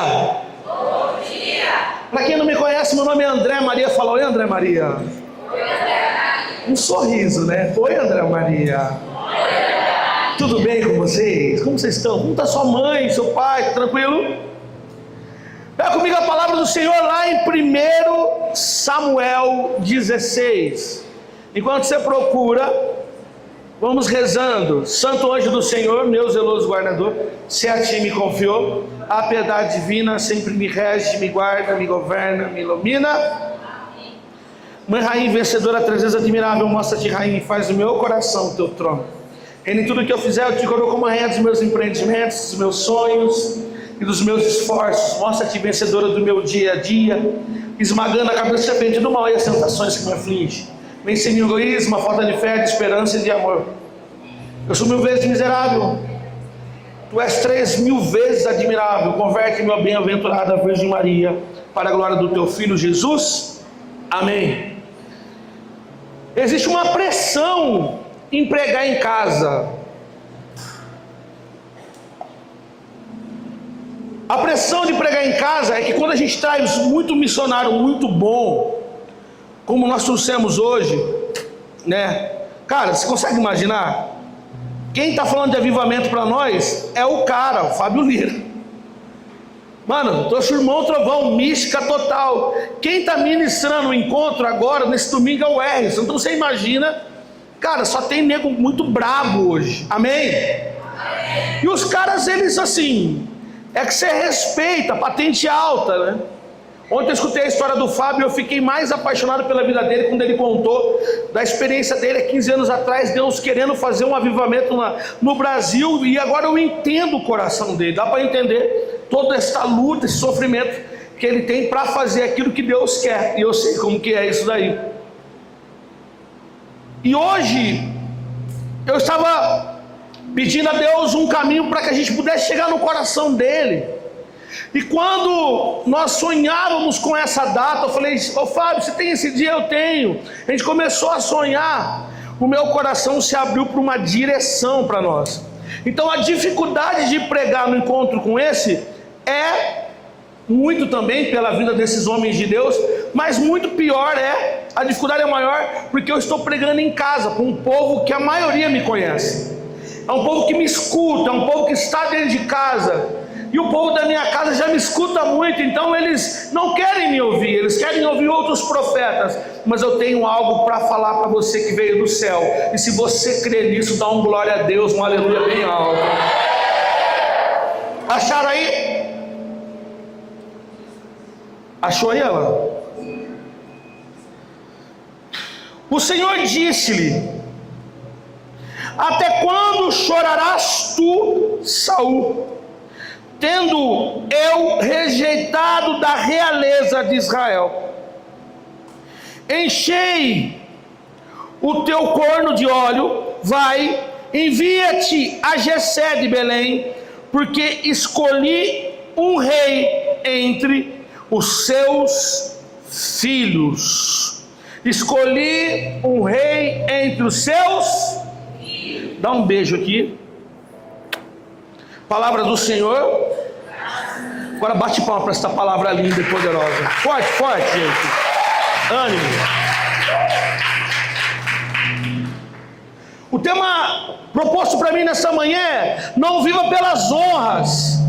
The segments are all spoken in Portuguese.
Bom dia! Para quem não me conhece, meu nome é André Maria. Fala, oi André Maria. Oi, André Maria. Um sorriso, né? Oi André Maria. Oi, André Maria. Tudo bem com vocês? Como vocês estão? Como está sua mãe, seu pai? Tá tranquilo? Pega comigo a palavra do Senhor lá em 1 Samuel 16. Enquanto você procura, vamos rezando. Santo anjo do Senhor, meu zeloso guardador, se a ti me confiou, a piedade divina sempre me rege, me guarda, me governa, me ilumina. Mãe rainha vencedora, três vezes admirável, mostra-te rainha e faz do meu coração o teu trono. Em tudo que eu fizer, eu te coroo como rainha dos meus empreendimentos, dos meus sonhos e dos meus esforços. Mostra-te vencedora do meu dia a dia, esmagando a cabeça serpente do mal e as tentações que me afligem. Vence em mim o egoísmo, a falta de fé, de esperança e de amor. Eu sou 1000 vezes miserável, tu és 3000 vezes admirável. Converte-me, ó bem-aventurada Virgem Maria, para a glória do teu Filho Jesus. Amém. Existe uma pressão em pregar em casa. A pressão de pregar em casa é que quando a gente traz muito missionário muito bom, como nós trouxemos hoje, né? Cara, você consegue imaginar? Quem está falando de avivamento para nós é o cara, o Fábio Lira. Mano, trouxe o irmão Trovão, mística total. Quem está ministrando o encontro agora, nesse domingo, é o Erison. Então você imagina, cara, só tem nego muito brabo hoje. Amém? Amém. E os caras, eles assim, é que você respeita, patente alta, né? Ontem eu escutei a história do Fábio e eu fiquei mais apaixonado pela vida dele quando ele contou da experiência dele há 15 anos atrás, Deus querendo fazer um avivamento no Brasil, e agora eu entendo o coração dele, dá para entender toda essa luta, esse sofrimento que ele tem para fazer aquilo que Deus quer, e eu sei como que é isso daí. E hoje eu estava pedindo a Deus um caminho para que a gente pudesse chegar no coração dele. E quando nós sonhávamos com essa data, eu falei, ô Fábio, você tem esse dia? Eu tenho. A gente começou a sonhar, o meu coração se abriu para uma direção para nós. Então a dificuldade de pregar no encontro com esse é muito também pela vida desses homens de Deus, mas muito pior a dificuldade é maior porque eu estou pregando em casa com um povo que a maioria me conhece. É um povo que me escuta, é um povo que está dentro de casa. E o povo da minha casa já me escuta muito, então eles não querem me ouvir, eles querem ouvir outros profetas. Mas eu tenho algo para falar para você que veio do céu. E se você crê nisso, dá um glória a Deus, um aleluia bem alto. Acharam aí? Achou aí ela? O Senhor disse-lhe: até quando chorarás tu, Saul, tendo eu rejeitado da realeza de Israel? Enchei o teu corno de óleo, vai, envia-te a Jessé de Belém, porque escolhi um rei entre os seus filhos. Escolhi um rei entre os seus filhos. Dá um beijo aqui. Palavra do Senhor. Agora bate palma para esta palavra linda e poderosa. Forte, forte, gente. Ânimo. O tema proposto para mim nessa manhã é: não viva pelas honras,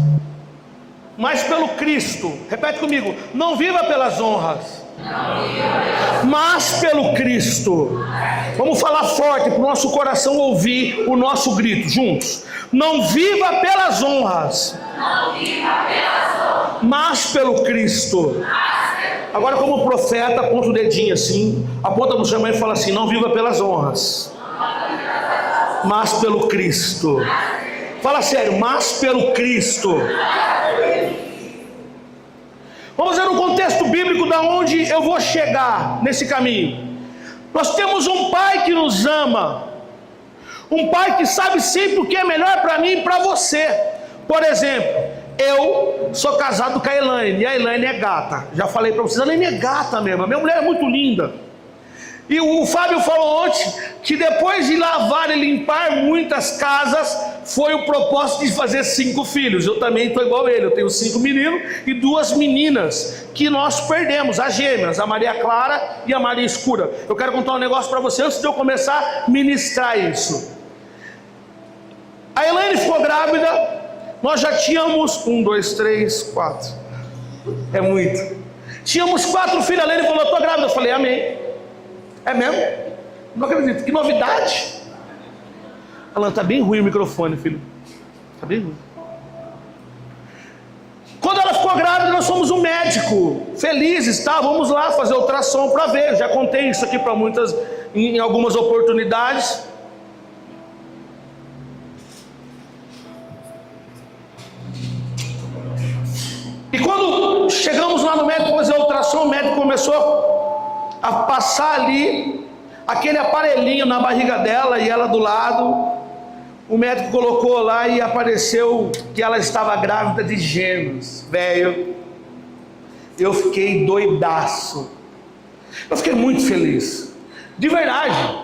mas pelo Cristo. Repete comigo: não viva pelas honras, mas pelo Cristo. Vamos falar forte para o nosso coração ouvir o nosso grito juntos. Não viva pelas honras, mas pelo Cristo. Agora, como profeta, aponta o dedinho assim, aponta para o seu irmão e fala assim: não viva pelas honras, mas pelo Cristo. Fala sério: mas pelo Cristo. Vamos ver um contexto bíblico da onde eu vou chegar nesse caminho. Nós temos um Pai que nos ama, um Pai que sabe sempre o que é melhor para mim e para você. Por exemplo, eu sou casado com a Elaine, e a Elaine é gata. Já falei para vocês, a Elaine é gata mesmo, a minha mulher é muito linda. E o Fábio falou ontem que depois de lavar e limpar muitas casas, foi o propósito de fazer 5 filhos. Eu também estou igual a ele, eu tenho 5 meninos e 2 meninas que nós perdemos, as gêmeas, a Maria Clara e a Maria Escura. Eu quero contar um negócio para você antes de eu começar a ministrar isso. A Elaine ficou grávida, nós já tínhamos 1, 2, 3, 4. É muito. Tínhamos 4 filhos, a Elaine falou, estou grávida. Eu falei, amém. É mesmo? Não acredito. Que novidade. Alan, tá bem ruim o microfone, filho. Tá bem ruim. Quando ela ficou grávida, nós fomos um médico. Felizes, tá? Vamos lá fazer ultrassom para ver. Já contei isso aqui para muitas, em algumas oportunidades. E quando chegamos lá no médico fazer ultrassom, o médico começou a passar ali aquele aparelhinho na barriga dela e ela do lado. O médico colocou lá e apareceu que ela estava grávida de gêmeos. Velho, eu fiquei doidaço. Eu fiquei muito feliz, de verdade.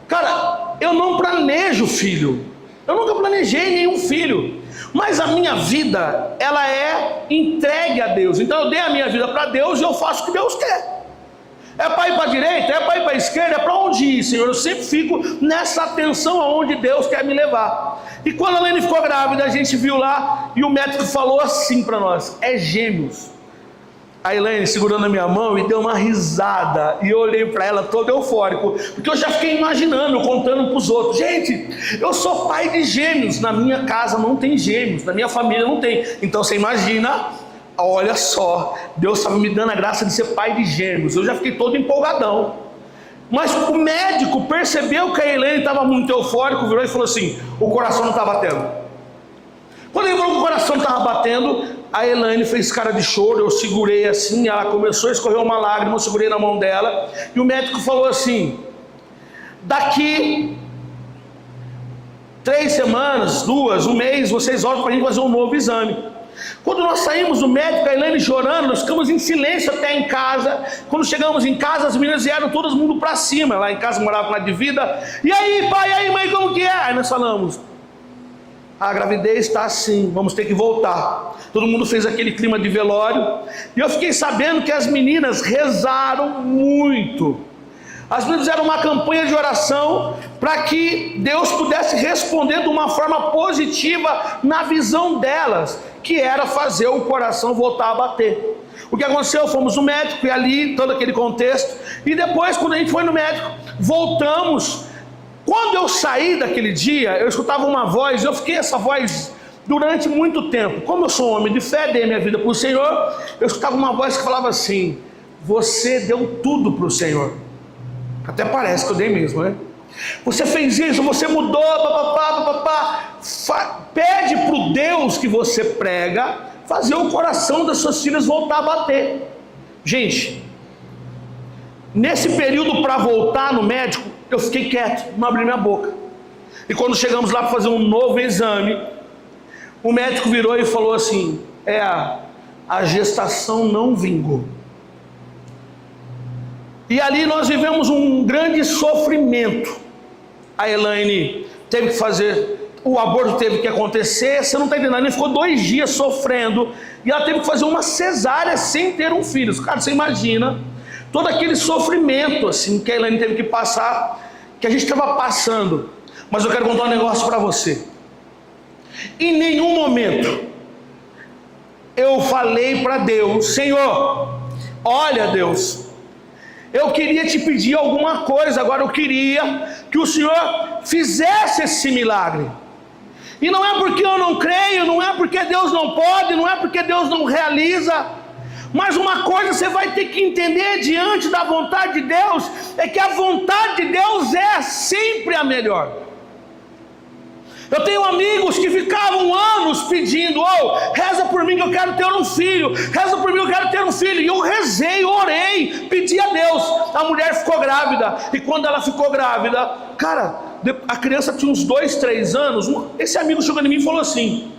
Cara, eu não planejo filho, eu nunca planejei nenhum filho, mas a minha vida, ela é entregue a Deus. Então eu dei a minha vida para Deus e eu faço o que Deus quer. É para ir para a direita, é para ir para a esquerda, é para onde ir, Senhor? Eu sempre fico nessa atenção aonde Deus quer me levar. E quando a Lene ficou grávida, a gente viu lá, e o médico falou assim para nós, é gêmeos. A Elaine segurando a minha mão e deu uma risada, e eu olhei para ela todo eufórico, porque eu já fiquei imaginando, contando para os outros, gente, eu sou pai de gêmeos, na minha casa não tem gêmeos, na minha família não tem, então você imagina, olha só, Deus estava me dando a graça de ser pai de gêmeos, eu já fiquei todo empolgadão, mas o médico percebeu que a Elaine estava muito eufórico, virou e falou assim, o coração não está batendo. Quando ele falou que o coração estava batendo, a Elaine fez cara de choro, eu segurei assim, ela começou a escorrer uma lágrima, eu segurei na mão dela, e o médico falou assim, daqui 3 semanas, 2, 1 mês, vocês voltam para a gente fazer um novo exame. Quando nós saímos do médico, a Elaine chorando, nós ficamos em silêncio até em casa. Quando chegamos em casa, as meninas vieram todo mundo para cima, lá em casa morava lá de vida, e aí pai, e aí mãe, como que é? Aí nós falamos, a gravidez está assim, vamos ter que voltar. Todo mundo fez aquele clima de velório, e eu fiquei sabendo que as meninas rezaram muito. As meninas fizeram uma campanha de oração para que Deus pudesse responder de uma forma positiva na visão delas, que era fazer o coração voltar a bater. O que aconteceu? Fomos no médico, e ali todo aquele contexto, e depois quando a gente foi no médico, voltamos. Quando eu saí daquele dia, eu escutava uma voz, eu fiquei essa voz durante muito tempo. Como eu sou um homem de fé, dei minha vida para o Senhor, eu escutava uma voz que falava assim, você deu tudo para o Senhor. Até parece que eu dei mesmo, né? Você fez isso, você mudou, pede para o Deus que você prega, fazer o coração das suas filhas voltar a bater. Gente, nesse período para voltar no médico, eu fiquei quieto, não abri minha boca. E quando chegamos lá para fazer um novo exame, o médico virou e falou assim, a gestação não vingou. E ali nós vivemos um grande sofrimento. A Elaine teve que fazer, o aborto teve que acontecer, você não está entendendo, ela ficou 2 dias sofrendo, e ela teve que fazer uma cesárea sem ter um filho. Cara, você imagina todo aquele sofrimento assim, que a Elaine teve que passar, que a gente estava passando. Mas eu quero contar um negócio para você. Em nenhum momento eu falei para Deus, Senhor, olha Deus, eu queria te pedir alguma coisa, agora eu queria que o Senhor fizesse esse milagre. E não é porque eu não creio, não é porque Deus não pode, não é porque Deus não realiza, mas uma coisa você vai ter que entender diante da vontade de Deus, é que a vontade de Deus é sempre a melhor. Eu tenho amigos que ficavam anos pedindo, reza por mim que eu quero ter um filho, reza por mim que eu quero ter um filho, e eu rezei, orei, pedi a Deus, a mulher ficou grávida, e quando ela ficou grávida, cara, a criança tinha uns 2, 3 anos, esse amigo chegou em mim e falou assim,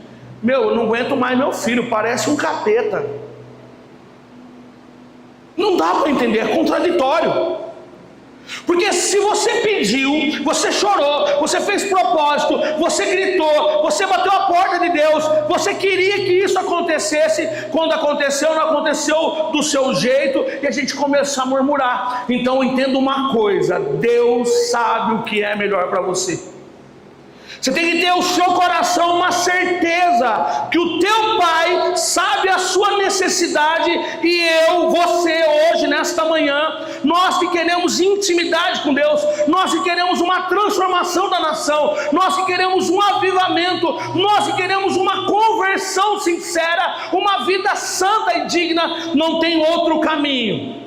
eu não aguento mais meu filho, parece um capeta. Não dá para entender, é contraditório. Porque se você pediu, você chorou, você fez propósito, você gritou, você bateu a porta de Deus, você queria que isso acontecesse, quando aconteceu, não aconteceu do seu jeito, e a gente começa a murmurar. Então entenda uma coisa: Deus sabe o que é melhor para você. Você tem que ter o seu coração uma certeza que o teu Pai sabe a sua necessidade, e você hoje, nesta manhã, nós que queremos intimidade com Deus, nós que queremos uma transformação da nação, nós que queremos um avivamento, nós que queremos uma conversão sincera, uma vida santa e digna, não tem outro caminho.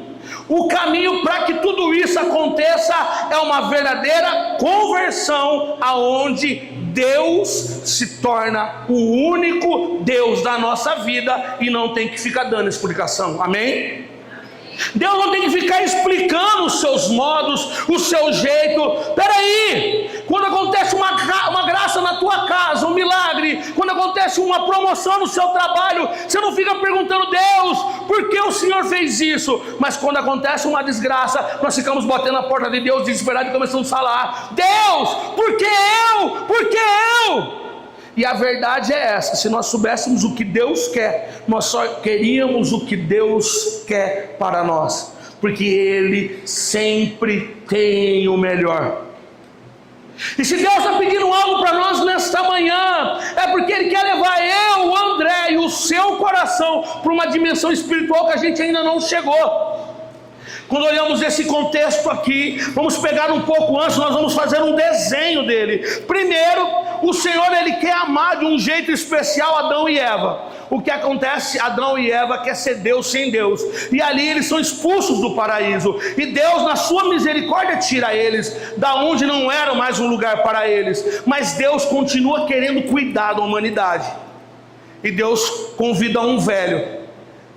O caminho para que tudo isso aconteça é uma verdadeira conversão, aonde Deus se torna o único Deus da nossa vida e não tem que ficar dando explicação. Amém? Deus não tem que ficar explicando os seus modos, o seu jeito. Peraí, quando acontece uma graça na tua casa, um milagre, quando acontece uma promoção no seu trabalho, você não fica perguntando: Deus, por que o Senhor fez isso? Mas quando acontece uma desgraça, nós ficamos batendo na porta de Deus desesperado e começamos a falar: Deus, por que eu? Por que eu? E a verdade é essa: se nós soubéssemos o que Deus quer, nós só queríamos o que Deus quer para nós, porque Ele sempre tem o melhor. E se Deus está pedindo algo para nós nesta manhã, é porque Ele quer levar eu, o André, e o seu coração para uma dimensão espiritual que a gente ainda não chegou. Quando olhamos esse contexto aqui, vamos pegar um pouco antes, nós vamos fazer um desenho dele. Primeiro, o Senhor, Ele quer amar de um jeito especial Adão e Eva. O que acontece? Adão e Eva quer ser Deus sem Deus, e ali eles são expulsos do paraíso, e Deus, na sua misericórdia, tira eles da onde não era mais um lugar para eles. Mas Deus continua querendo cuidar da humanidade, e Deus convida um velho,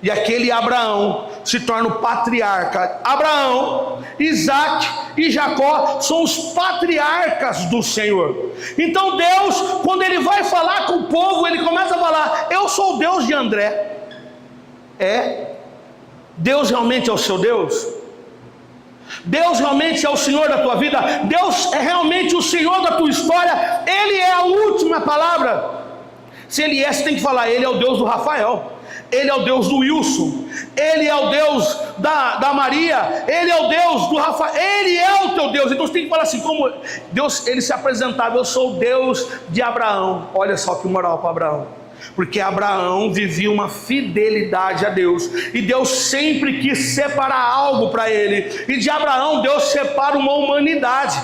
e aquele Abraão se torna o patriarca. Abraão, Isaac e Jacó são os patriarcas do Senhor. Então Deus, quando Ele vai falar com o povo, Ele começa a falar: eu sou o Deus de André. Deus realmente é o seu Deus? Deus realmente é o Senhor da tua vida? Deus é realmente o Senhor da tua história? Ele é a última palavra? Se Ele é, você tem que falar: Ele é o Deus do Rafael, Ele é o Deus do Wilson, Ele é o Deus da Maria, Ele é o Deus do Rafael, Ele é o teu Deus. Então você tem que falar assim, como Deus, Ele se apresentava: eu sou o Deus de Abraão. Olha só que moral para Abraão, porque Abraão vivia uma fidelidade a Deus, e Deus sempre quis separar algo para ele, e de Abraão Deus separa uma humanidade.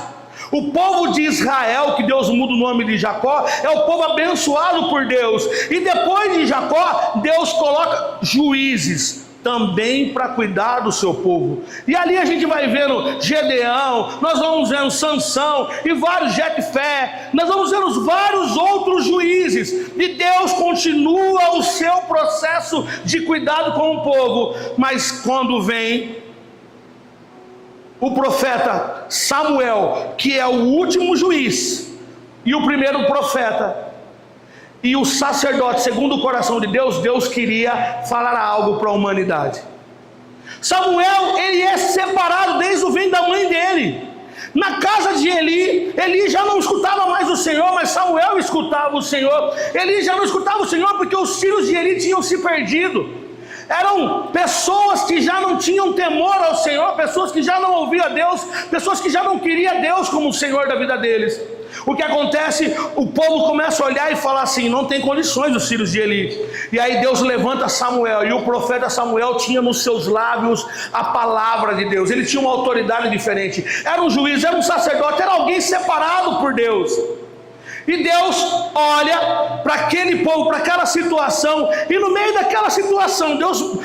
O povo de Israel, que Deus muda o nome de Jacó, é o povo abençoado por Deus. E depois de Jacó, Deus coloca juízes também para cuidar do seu povo. E ali a gente vai vendo Gedeão, nós vamos vendo Sansão e vários Jefté, nós vamos vendo vários outros juízes. E Deus continua o seu processo de cuidado com o povo. Mas quando vem o profeta Samuel, que é o último juiz e o primeiro profeta, e o sacerdote segundo o coração de Deus, Deus queria falar algo para a humanidade. Samuel, ele é separado desde o ventre da mãe dele. Na casa de Eli já não escutava mais o Senhor, mas Samuel escutava o Senhor. Eli já não escutava o Senhor porque os filhos de Eli tinham se perdido. Eram pessoas que já não tinham temor ao Senhor, pessoas que já não ouviam a Deus, pessoas que já não queriam Deus como o Senhor da vida deles. O que acontece? O povo começa a olhar e falar assim: não tem condições os filhos de Eli. E aí Deus levanta Samuel, e o profeta Samuel tinha nos seus lábios a palavra de Deus. Ele tinha uma autoridade diferente, era um juiz, era um sacerdote, era alguém separado por Deus. E Deus olha para aquele povo, para aquela situação, e no meio daquela situação Deus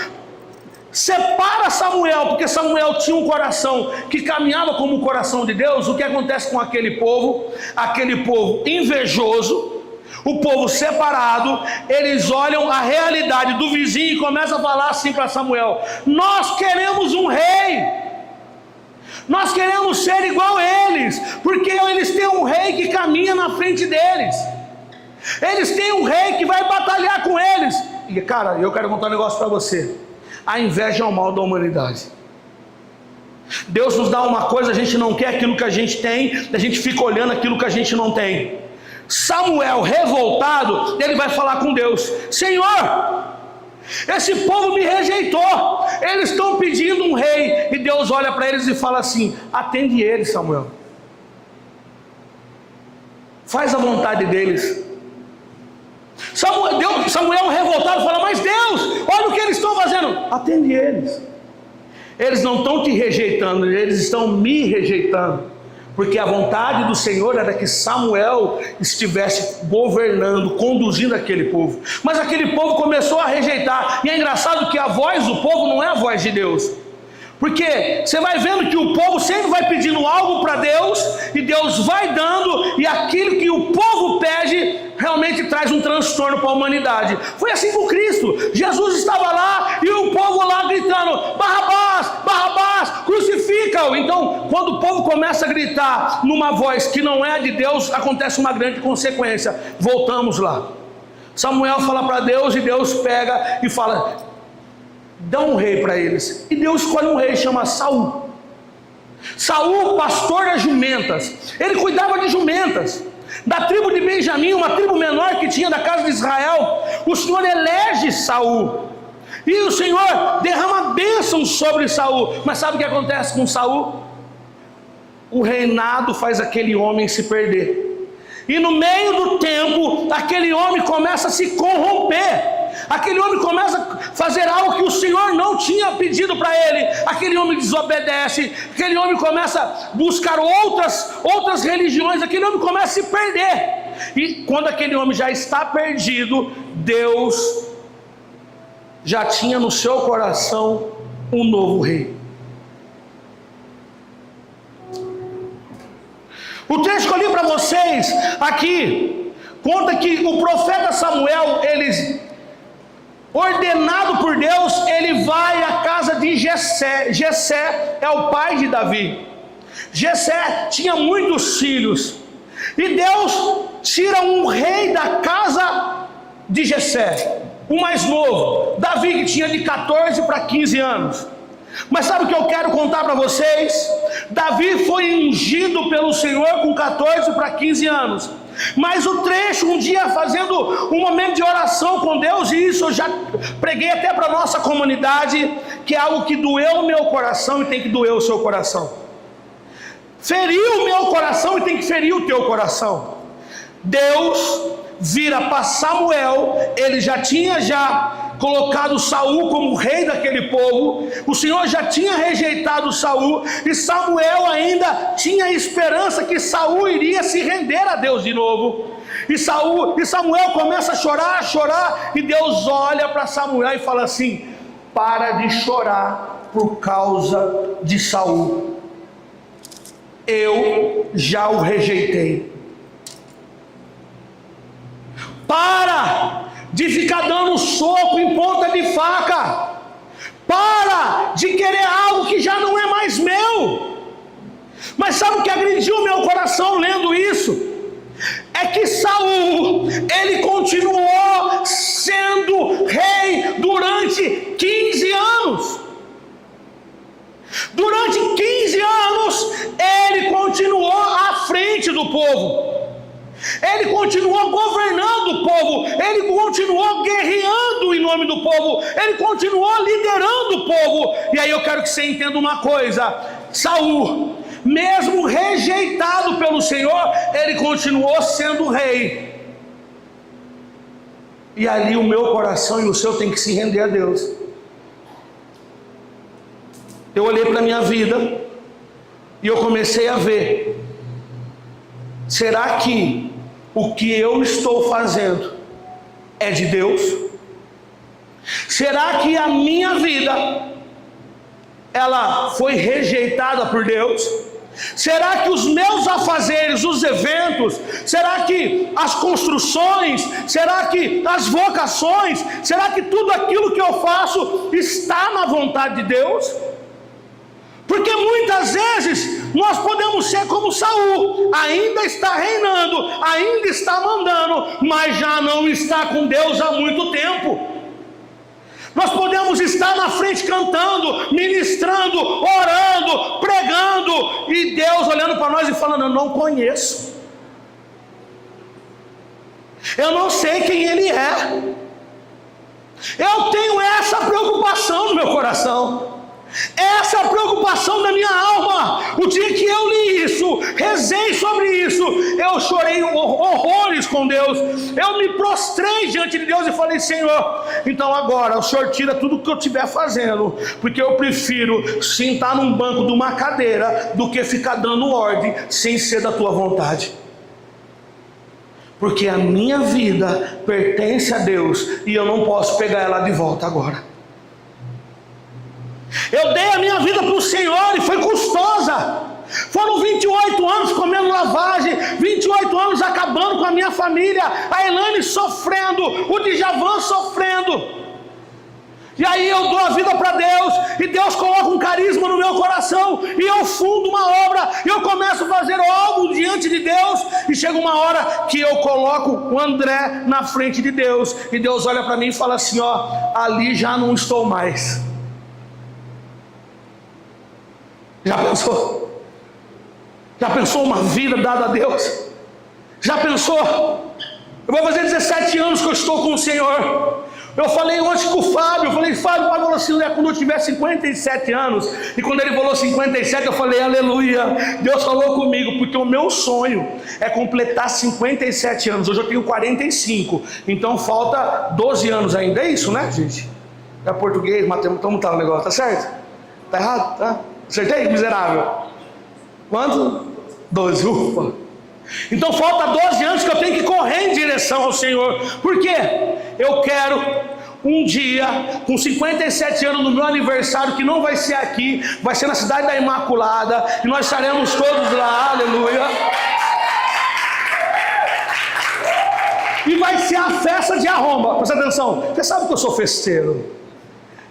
separa Samuel, porque Samuel tinha um coração que caminhava como o coração de Deus. O que acontece com aquele povo? Aquele povo invejoso, o povo separado, eles olham a realidade do vizinho e começam a falar assim para Samuel: nós queremos um rei, nós queremos ser igual a eles, porque eles têm um rei que caminha na frente deles, eles têm um rei que vai batalhar com eles. E cara, eu quero contar um negócio para você: a inveja é o mal da humanidade. Deus nos dá uma coisa, a gente não quer aquilo que a gente tem, a gente fica olhando aquilo que a gente não tem. Samuel, revoltado, ele vai falar com Deus: Senhor, esse povo me rejeitou, eles estão pedindo um rei. E Deus olha para eles e fala assim: atende eles, Samuel, faz a vontade deles. Samuel revoltado fala: mas Deus, olha o que eles estão fazendo. Atende eles. Eles não estão te rejeitando, eles estão me rejeitando, porque a vontade do Senhor era que Samuel estivesse governando, conduzindo aquele povo. Mas aquele povo começou a rejeitar. E é engraçado que a voz do povo não é a voz de Deus, porque você vai vendo que o povo sempre vai pedindo algo para Deus, e Deus vai dando, e aquilo que o povo pede realmente traz um transtorno para a humanidade. Foi assim com Cristo. Jesus estava lá e o povo lá gritando: Barrabás, Barrabás, crucifica-o. Então, quando o povo começa a gritar numa voz que não é de Deus, acontece uma grande consequência. Voltamos lá. Samuel fala para Deus, e Deus pega e fala: dá um rei para eles. E Deus escolhe um rei, chama Saul. Saul, pastor das jumentas, ele cuidava de jumentas. Da tribo de Benjamim, uma tribo menor que tinha da casa de Israel, o Senhor elege Saul, e o Senhor derrama bênçãos sobre Saul. Mas sabe o que acontece com Saul? O reinado faz aquele homem se perder, e no meio do tempo, aquele homem começa a se corromper. Aquele homem começa a fazer algo que o Senhor não tinha pedido para ele. Aquele homem desobedece. Aquele homem começa a buscar outras religiões. Aquele homem começa a se perder. E quando aquele homem já está perdido, Deus já tinha no seu coração um novo rei. O texto que eu li para vocês aqui conta que o profeta Samuel, ordenado por Deus, ele vai à casa de Jessé. Jessé é o pai de Davi. Jessé tinha muitos filhos, e Deus tira um rei da casa de Jessé, o mais novo, Davi, que tinha de 14 para 15 anos. Mas sabe o que eu quero contar para vocês? Davi foi ungido pelo Senhor com 14 para 15 anos. Mas o trecho, um dia fazendo um momento de oração com Deus, e isso eu já preguei até para a nossa comunidade, que é algo que doeu o meu coração e tem que doer o seu coração. Feriu o meu coração e tem que ferir o teu coração. Deus vira para Samuel, ele já tinha colocado Saul como rei daquele povo, o Senhor já tinha rejeitado Saul, e Samuel ainda tinha esperança que Saul iria se render a Deus de novo. E Samuel começa a chorar, e Deus olha para Samuel e fala assim: para de chorar por causa de Saul, eu já o rejeitei. Para de ficar dando soco em ponta de faca. Para de querer algo que já não é mais meu. Mas sabe o que agrediu meu coração lendo isso? É que Saul, ele continuou sendo rei durante 15 anos. Durante 15 anos, ele continuou à frente do povo. Ele continuou governando o povo, ele continuou guerreando em nome do povo, ele continuou liderando o povo. E aí eu quero que você entenda uma coisa: Saul, mesmo rejeitado pelo Senhor, ele continuou sendo rei. E ali o meu coração e o seu tem que se render a Deus. Eu olhei para a minha vida e eu comecei a ver: será que o que eu estou fazendo é de Deus? Será que a minha vida, ela foi rejeitada por Deus? Será que os meus afazeres, os eventos, será que as construções, será que as vocações, será que tudo aquilo que eu faço está na vontade de Deus? Porque muitas vezes nós podemos ser como Saul, ainda está reinando, ainda está mandando, mas já não está com Deus há muito tempo. Nós podemos podemos estar na frente cantando, ministrando, orando, pregando, e Deus olhando para nós e falando: eu não conheço, eu não sei quem Ele é. Eu tenho essa preocupação no meu coração, essa é a preocupação da minha alma. O dia que eu li isso, rezei sobre isso, eu chorei horrores com Deus, eu me prostrei diante de Deus e falei: Senhor, então agora o Senhor tira tudo que eu estiver fazendo, porque eu prefiro sentar num banco de uma cadeira do que ficar dando ordem sem ser da tua vontade, porque a minha vida pertence a Deus e eu não posso pegar ela de volta agora. Eu dei a minha vida para o Senhor e foi custosa. Foram 28 anos comendo lavagem, 28 anos acabando com a minha família, a Elaine sofrendo, o Djavan sofrendo. E aí eu dou a vida para Deus, e Deus coloca um carisma no meu coração, e eu fundo uma obra, e eu começo a fazer algo diante de Deus, e chega uma hora que eu coloco o André na frente de Deus, e Deus olha para mim e fala assim: ó, ali já não estou mais. Já pensou? Já pensou uma vida dada a Deus? Já pensou? Eu vou fazer 17 anos que eu estou com o Senhor. Eu falei ontem com o Fábio, Fábio falou assim: quando eu tiver 57 anos, e quando ele falou 57, eu falei: aleluia, Deus falou comigo, porque o meu sonho é completar 57 anos, hoje eu tenho 45, então falta 12 anos ainda, é isso, né, gente? É português, matemática, como tá o negócio, tá certo? Tá errado? Tá? Acertei, miserável? Quanto? 12, ufa. Então falta 12 anos que eu tenho que correr em direção ao Senhor. Por quê? Eu quero um dia, com 57 anos, no meu aniversário, que não vai ser aqui, vai ser na cidade da Imaculada, e nós estaremos todos lá, aleluia. E vai ser a festa de arromba. Presta atenção, você sabe que eu sou festeiro.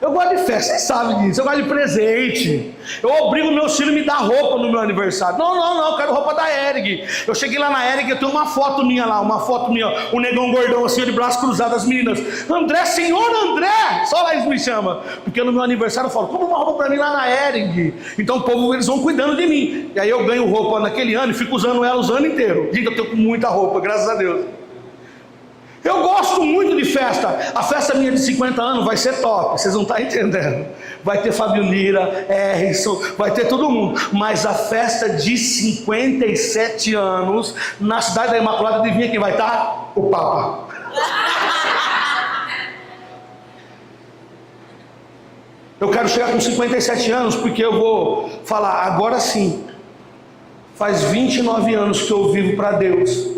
Eu gosto de festa, vocês sabem disso. Eu gosto de presente. Eu obrigo meus filhos a me dar roupa no meu aniversário. Não, eu quero roupa da Erig. Eu cheguei lá na Erig, eu tenho uma foto minha lá, o negão gordão assim, de braço cruzado, as meninas: André, senhor André, só lá eles me chamam, porque no meu aniversário eu falo: compra uma roupa pra mim lá na Erig. Então o povo, eles vão cuidando de mim, e aí eu ganho roupa naquele ano e fico usando ela os anos inteiros. Gente, eu tenho muita roupa, graças a Deus. Eu gosto muito de festa. A festa minha de 50 anos vai ser top, vocês não estão entendendo. Vai ter Fábio Lira, Harrison, vai ter todo mundo. Mas a festa de 57 anos, na cidade da Imaculada, adivinha quem vai estar? O Papa. Eu quero chegar com 57 anos, porque eu vou falar: agora sim, faz 29 anos que eu vivo para Deus.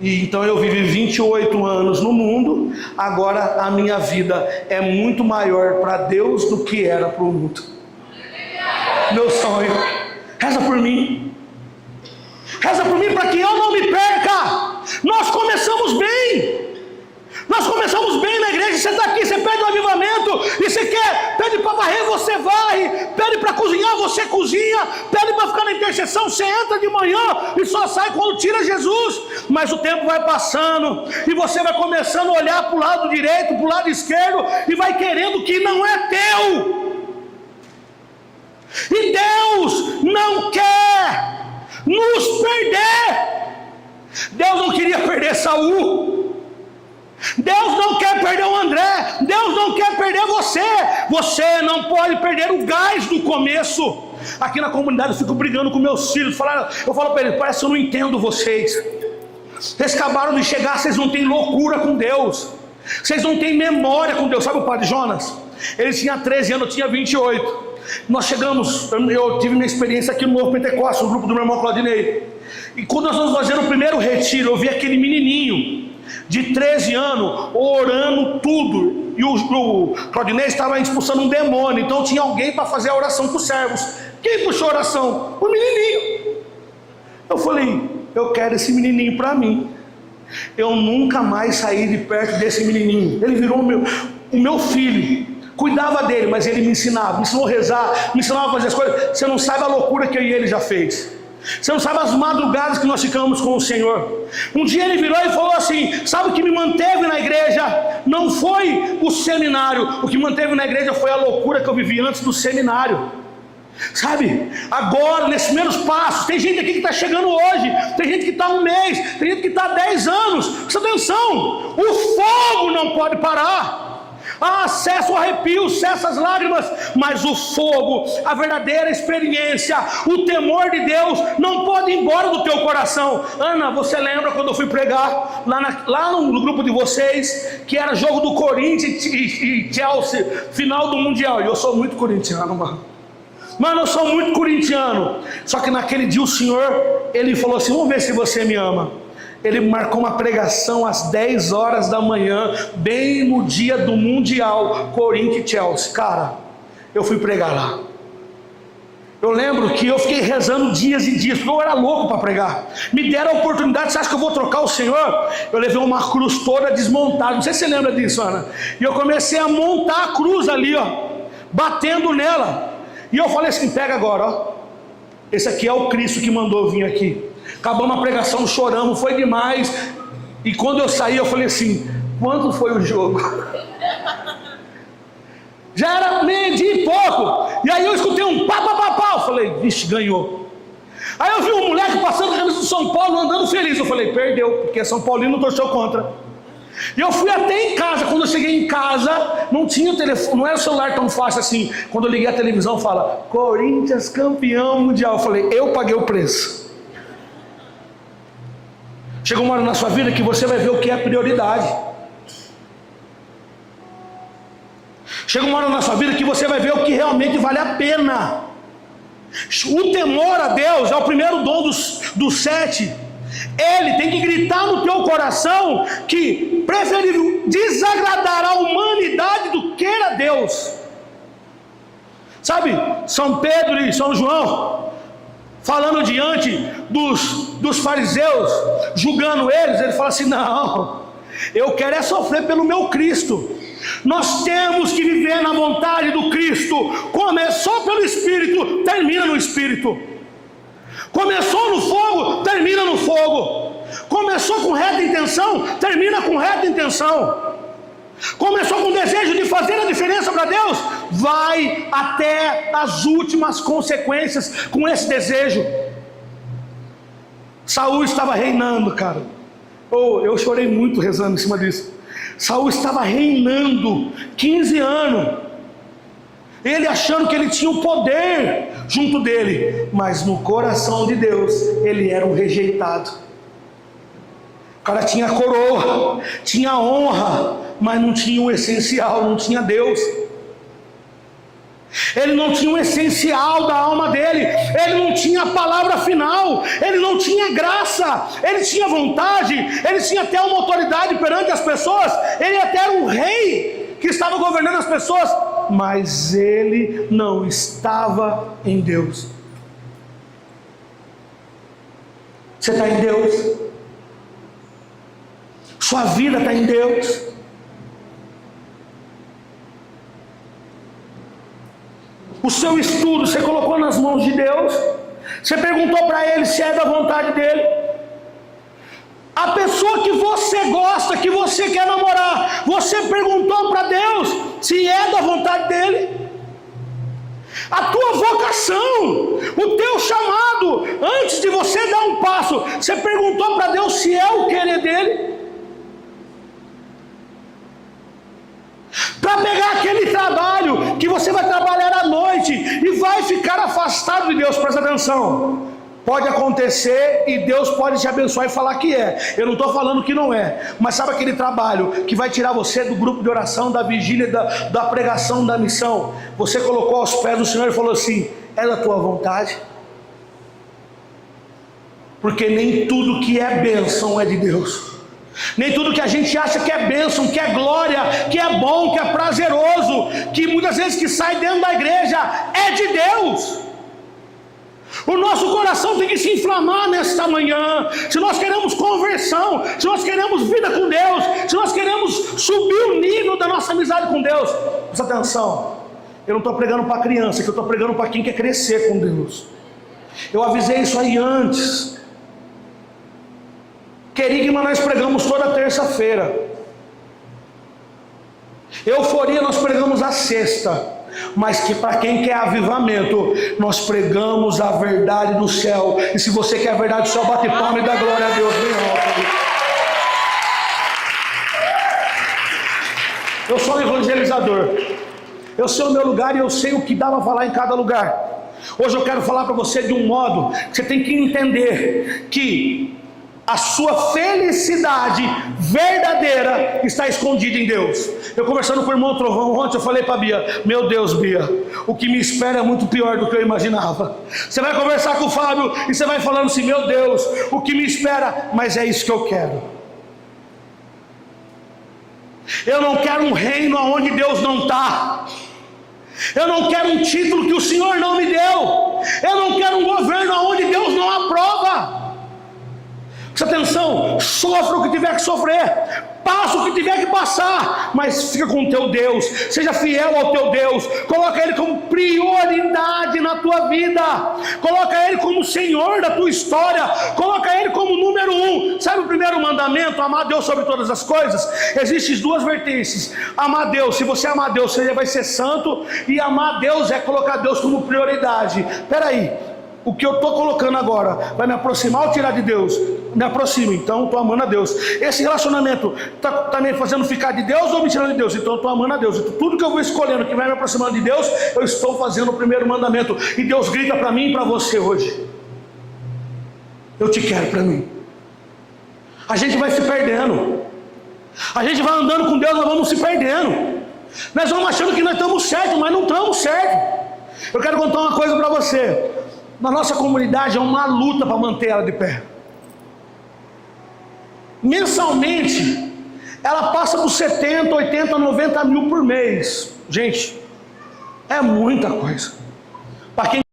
E então eu vivi 28 anos no mundo, agora a minha vida é muito maior para Deus do que era para o mundo. Meu sonho, reza por mim para que eu não me perca. Nós começamos bem na igreja. Você está aqui, você pede um avivamento, e você quer, pede para varrer, você varre, pede para cozinhar, você cozinha, pede para ficar na intercessão, você entra de manhã e só sai quando tira Jesus. Mas o tempo vai passando, e você vai começando a olhar para o lado direito, para o lado esquerdo, e vai querendo que não é teu. E Deus não quer nos perder. Deus não queria perder Saul, Deus não quer perder o André, Deus não quer perder você. Você não pode perder o gás do começo. Aqui na comunidade eu fico brigando com meus filhos. Eu falo para eles: parece que eu não entendo vocês. Vocês acabaram de chegar, vocês não têm loucura com Deus, vocês não têm memória com Deus. Sabe o padre Jonas? Ele tinha 13 anos, eu tinha 28. Nós chegamos, eu tive minha experiência aqui no Novo Pentecostes, no grupo do meu irmão Claudinei. E quando nós fomos fazer o primeiro retiro, eu vi aquele menininho de 13 anos orando tudo, e o Claudinei estava expulsando um demônio, então tinha alguém para fazer a oração com os servos. Quem puxou a oração? O menininho. Eu falei: eu quero esse menininho para mim. Eu nunca mais saí de perto desse menininho. Ele virou o meu filho. Cuidava dele, mas ele me ensinou a rezar, me ensinava a fazer as coisas. Você não sabe a loucura que eu e ele já fez. Você não sabe as madrugadas que nós ficamos com o Senhor. Um dia ele virou e falou assim: sabe o que me manteve na igreja? Não foi o seminário. O que manteve na igreja foi a loucura que eu vivi antes do seminário. Sabe, agora, nesses primeiros passos, tem gente aqui que está chegando hoje, tem gente que está 1 mês, tem gente que está 10 anos. Presta atenção, o fogo não pode parar. Cessa o arrepio, cessa as lágrimas, mas o fogo, a verdadeira experiência, o temor de Deus não pode ir embora do teu coração. Ana, você lembra quando eu fui pregar lá no grupo de vocês, que era jogo do Corinthians e Chelsea, final do Mundial? E eu sou muito corintiano, mano, eu sou muito corintiano. Só que naquele dia o Senhor, Ele falou assim: vamos ver se você me ama. Ele marcou uma pregação às 10 horas da manhã, bem no dia do Mundial, Corinthians e Chelsea. Cara, eu fui pregar lá. Eu lembro que eu fiquei rezando dias e dias, porque eu era louco para pregar. Me deram a oportunidade. Você acha que eu vou trocar o Senhor? Eu levei uma cruz toda desmontada, não sei se você lembra disso, Ana. E eu comecei a montar a cruz ali, ó, batendo nela. E eu falei assim: pega agora, ó. Esse aqui é o Cristo que mandou eu vir aqui. Acabamos a pregação, choramos, foi demais. E quando eu saí, eu falei assim: quanto foi o jogo? Já era 12:00 e pouco. E aí eu escutei um pá. Eu falei: vixe, ganhou. Aí eu vi um moleque passando com a camisa do São Paulo, andando feliz. Eu falei: perdeu, porque São Paulino torceu contra. E eu fui até em casa. Quando eu cheguei em casa, não tinha telefone, não era o celular tão fácil assim. Quando eu liguei a televisão, fala: Corinthians campeão mundial. Eu falei: eu paguei o preço. Chega uma hora na sua vida que você vai ver o que é prioridade. Chega uma hora na sua vida que você vai ver o que realmente vale a pena. O temor a Deus é o primeiro dom dos 7. Ele tem que gritar no teu coração que preferível desagradar a humanidade do que a Deus. Sabe, São Pedro e São João, falando diante dos fariseus, julgando eles, ele fala assim: não, eu quero é sofrer pelo meu Cristo. Nós temos que viver na vontade do Cristo. Começou pelo Espírito, termina no Espírito. Começou no fogo, termina no fogo. Começou com reta intenção, termina com reta intenção. Começou com o desejo de fazer a diferença para Deus, vai até as últimas consequências com esse desejo. Saul estava reinando, cara. Eu chorei muito rezando em cima disso. Saul estava reinando 15 anos. Ele achando que ele tinha o poder junto dele, mas no coração de Deus ele era um rejeitado. O cara tinha coroa, tinha honra, mas não tinha o essencial, não tinha Deus. Ele não tinha o essencial da alma dele, ele não tinha a palavra final, ele não tinha graça, ele tinha vontade, ele tinha até uma autoridade perante as pessoas, ele até era um rei que estava governando as pessoas, mas ele não estava em Deus. Você está em Deus? Sua vida está em Deus? O seu estudo você colocou nas mãos de Deus? Você perguntou para Ele se é da vontade dEle? A pessoa que você gosta, que você quer namorar, você perguntou para Deus se é da vontade dEle? A tua vocação, o teu chamado, antes de você dar um passo, você perguntou para Deus se é o querer dEle? Para pegar aquele trabalho que você vai trabalhar à noite e vai ficar afastado de Deus, presta atenção. Pode acontecer e Deus pode te abençoar e falar que é. Eu não estou falando que não é. Mas sabe aquele trabalho que vai tirar você do grupo de oração, da vigília, da pregação, da missão? Você colocou aos pés do Senhor e falou assim: é da tua vontade? Porque nem tudo que é bênção é de Deus. Nem tudo que a gente acha que é bênção, que é glória, que é bom, que é prazeroso, que muitas vezes que sai dentro da igreja é de Deus. O nosso coração tem que se inflamar nesta manhã. Se nós queremos conversão, se nós queremos vida com Deus, se nós queremos subir o nível da nossa amizade com Deus, presta atenção. Eu não estou pregando para criança, que eu estou pregando para quem quer crescer com Deus. Eu avisei isso aí antes. Querigma nós pregamos toda terça-feira. Euforia nós pregamos a sexta. Mas que para quem quer avivamento, nós pregamos a verdade do céu. E se você quer a verdade do céu, bate palma e dá glória a Deus bem alto. Eu sou um evangelizador. Eu sei o meu lugar e eu sei o que dá para falar em cada lugar. Hoje eu quero falar para você de um modo que você tem que entender que a sua felicidade verdadeira está escondida em Deus. Eu conversando com o irmão Trovão ontem, eu falei para Bia: meu Deus, Bia, o que me espera é muito pior do que eu imaginava. Você vai conversar com o Fábio e você vai falando assim: meu Deus, o que me espera, mas é isso que eu quero. Eu não quero um reino onde Deus não está. Eu não quero um título que o Senhor não me deu. Eu não quero um governo onde Deus não aprova. Presta atenção, sofra o que tiver que sofrer, passa o que tiver que passar, mas fica com o teu Deus, seja fiel ao teu Deus, coloca Ele como prioridade na tua vida, coloca Ele como Senhor da tua história, coloca Ele como número 1. Sabe o primeiro mandamento, amar Deus sobre todas as coisas? Existem duas vertentes: amar Deus, se você amar Deus, você vai ser santo, e amar Deus é colocar Deus como prioridade. Espera aí, o que eu estou colocando agora vai me aproximar ou tirar de Deus? Me aproxima, então estou amando a Deus. Esse relacionamento está me fazendo ficar de Deus ou me tirando de Deus? Então eu estou amando a Deus. Então, tudo que eu vou escolhendo que vai me aproximando de Deus, eu estou fazendo o primeiro mandamento. E Deus grita para mim e para você hoje: eu te quero para mim. A gente vai se perdendo. A gente vai andando com Deus, nós vamos se perdendo. Nós vamos achando que nós estamos certos, mas não estamos certos. Eu quero contar uma coisa para você. Na nossa comunidade é uma luta para manter ela de pé. Mensalmente, ela passa por 70, 80, 90 mil por mês. Gente, é muita coisa. Para quem